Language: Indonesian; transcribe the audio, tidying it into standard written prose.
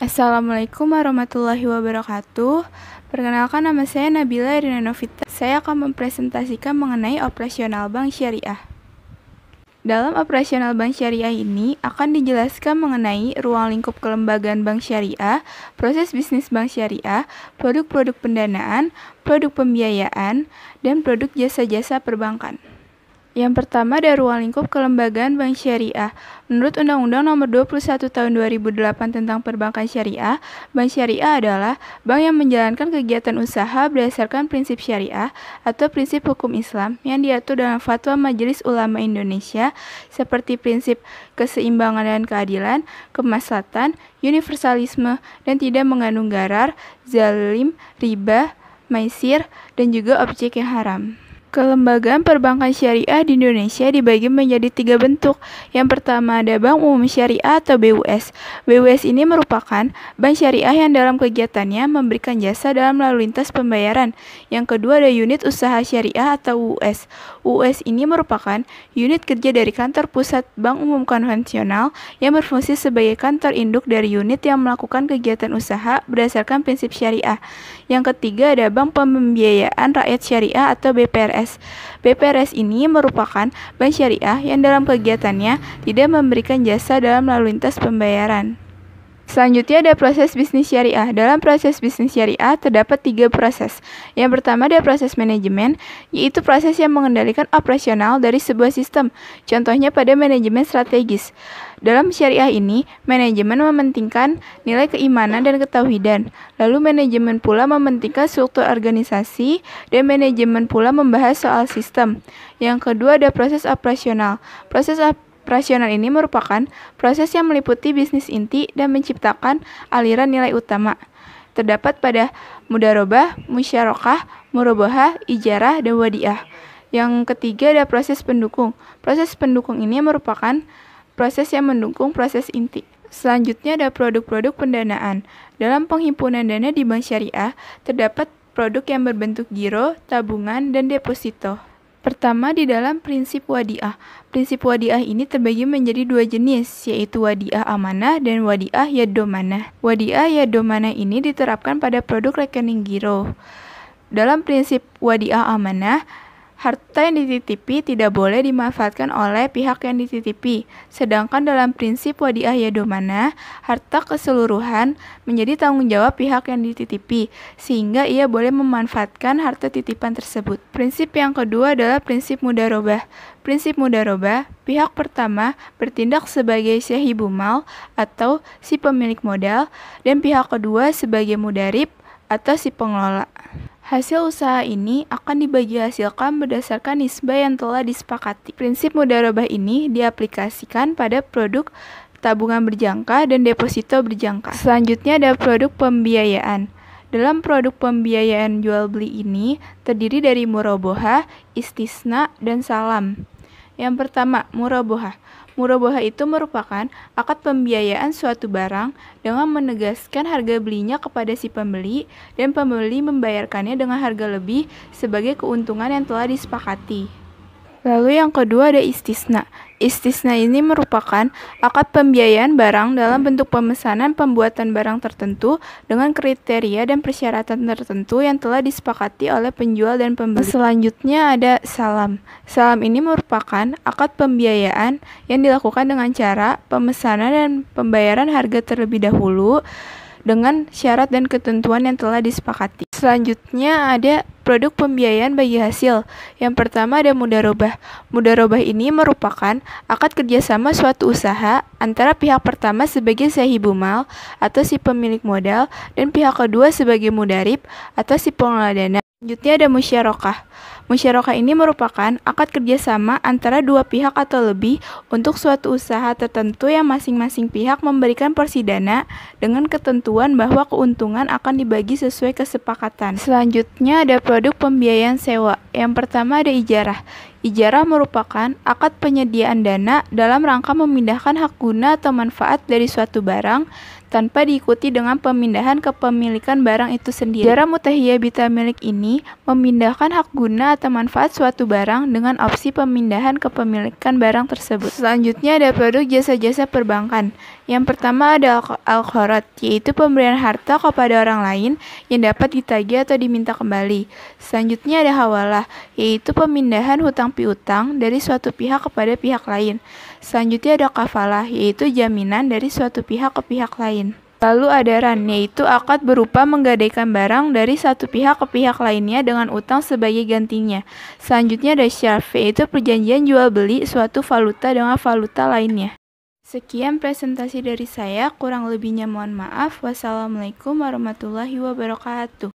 Assalamualaikum warahmatullahi wabarakatuh. Perkenalkan, nama saya Nabila Irina Novita. Saya akan mempresentasikan mengenai operasional bank syariah. Dalam operasional bank syariah ini akan dijelaskan mengenai ruang lingkup kelembagaan bank syariah, proses bisnis bank syariah, produk-produk pendanaan, produk pembiayaan, dan produk jasa-jasa perbankan. Yang pertama ada ruang lingkup kelembagaan bank syariah. Menurut Undang-Undang Nomor 21 Tahun 2008 tentang Perbankan Syariah, bank syariah adalah bank yang menjalankan kegiatan usaha berdasarkan prinsip syariah atau prinsip hukum Islam yang diatur dalam Fatwa Majelis Ulama Indonesia seperti prinsip keseimbangan dan keadilan, kemaslahatan, universalisme, dan tidak mengandung gharar, zalim, riba, maisir, dan juga objek yang haram. Kelembagaan perbankan syariah di Indonesia dibagi menjadi 3 bentuk. Yang pertama ada Bank Umum Syariah atau BUS. BUS ini merupakan bank syariah yang dalam kegiatannya memberikan jasa dalam lalu lintas pembayaran. Yang kedua ada Unit Usaha Syariah atau UUS. UUS ini merupakan unit kerja dari kantor pusat Bank Umum Konvensional yang berfungsi sebagai kantor induk dari unit yang melakukan kegiatan usaha berdasarkan prinsip syariah. Yang ketiga ada Bank Pembiayaan Rakyat Syariah atau BPRS. BPRS ini merupakan bank syariah yang dalam kegiatannya tidak memberikan jasa dalam lalu lintas pembayaran. Selanjutnya ada proses bisnis syariah. Dalam proses bisnis syariah terdapat 3 proses. Yang pertama ada proses manajemen, yaitu proses yang mengendalikan operasional dari sebuah sistem. Contohnya pada manajemen strategis. Dalam syariah ini, manajemen mementingkan nilai keimanan dan ketauhidan. Lalu manajemen pula mementingkan struktur organisasi, dan manajemen pula membahas soal sistem. Yang kedua ada proses operasional. Proses operasional ini merupakan proses yang meliputi bisnis inti dan menciptakan aliran nilai utama. Terdapat pada mudharabah, musyarakah, murabahah, ijarah, dan wadiah. Yang ketiga ada proses pendukung. Proses pendukung ini merupakan proses yang mendukung proses inti. Selanjutnya ada produk-produk pendanaan. Dalam penghimpunan dana di bank syariah, terdapat produk yang berbentuk giro, tabungan, dan deposito. Pertama di dalam prinsip wadiah. Prinsip wadiah ini terbagi menjadi 2 jenis, yaitu wadiah amanah dan wadiah yadomanah. Wadiah yadomanah ini diterapkan pada produk rekening giro. Dalam prinsip wadiah amanah, harta yang dititipi tidak boleh dimanfaatkan oleh pihak yang dititipi. Sedangkan dalam prinsip wadiah yadomanah, harta keseluruhan menjadi tanggung jawab pihak yang dititipi, sehingga ia boleh memanfaatkan harta titipan tersebut. Prinsip yang kedua adalah prinsip mudharabah. Prinsip mudharabah, pihak pertama bertindak sebagai sahibul mal atau si pemilik modal, dan pihak kedua sebagai mudarib atau si pengelola. Hasil usaha ini akan dibagi hasilkan berdasarkan nisbah yang telah disepakati. Prinsip mudharabah ini diaplikasikan pada produk tabungan berjangka dan deposito berjangka. Selanjutnya ada produk pembiayaan. Dalam produk pembiayaan jual beli ini terdiri dari murabahah, istisna, dan salam. Yang pertama, murabahah. Murabahah itu merupakan akad pembiayaan suatu barang dengan menegaskan harga belinya kepada si pembeli dan pembeli membayarkannya dengan harga lebih sebagai keuntungan yang telah disepakati. Lalu yang kedua ada istisna. Istisna ini merupakan akad pembiayaan barang dalam bentuk pemesanan pembuatan barang tertentu dengan kriteria dan persyaratan tertentu yang telah disepakati oleh penjual dan pembeli. Selanjutnya ada salam. Salam ini merupakan akad pembiayaan yang dilakukan dengan cara pemesanan dan pembayaran harga terlebih dahulu dengan syarat dan ketentuan yang telah disepakati. Selanjutnya ada produk pembiayaan bagi hasil. Yang pertama ada mudharabah. Mudharabah ini merupakan akad kerjasama suatu usaha antara pihak pertama sebagai sahibul mal atau si pemilik modal dan pihak kedua sebagai mudarib atau si pengelola dana. Selanjutnya ada musyarakah. Musyarakah ini merupakan akad kerjasama antara 2 pihak atau lebih untuk suatu usaha tertentu yang masing-masing pihak memberikan porsi dana dengan ketentuan bahwa keuntungan akan dibagi sesuai kesepakatan. Selanjutnya ada produk pembiayaan sewa. Yang pertama ada ijarah. Ijarah merupakan akad penyediaan dana dalam rangka memindahkan hak guna atau manfaat dari suatu barang, tanpa diikuti dengan pemindahan kepemilikan barang itu sendiri. Ijarah mutahiyah bita milik ini memindahkan hak guna atau manfaat suatu barang dengan opsi pemindahan kepemilikan barang tersebut. Selanjutnya ada produk jasa-jasa perbankan. Yang pertama ada al-qard, yaitu pemberian harta kepada orang lain yang dapat ditagih atau diminta kembali. Selanjutnya ada hawalah, yaitu pemindahan hutang piutang dari suatu pihak kepada pihak lain. Selanjutnya ada kafalah, yaitu jaminan dari suatu pihak ke pihak lain. Lalu ada ran, yaitu akad berupa menggadaikan barang dari satu pihak ke pihak lainnya dengan utang sebagai gantinya. Selanjutnya ada syarf, yaitu perjanjian jual beli suatu valuta dengan valuta lainnya. Sekian presentasi dari saya, kurang lebihnya mohon maaf. Wassalamualaikum warahmatullahi wabarakatuh.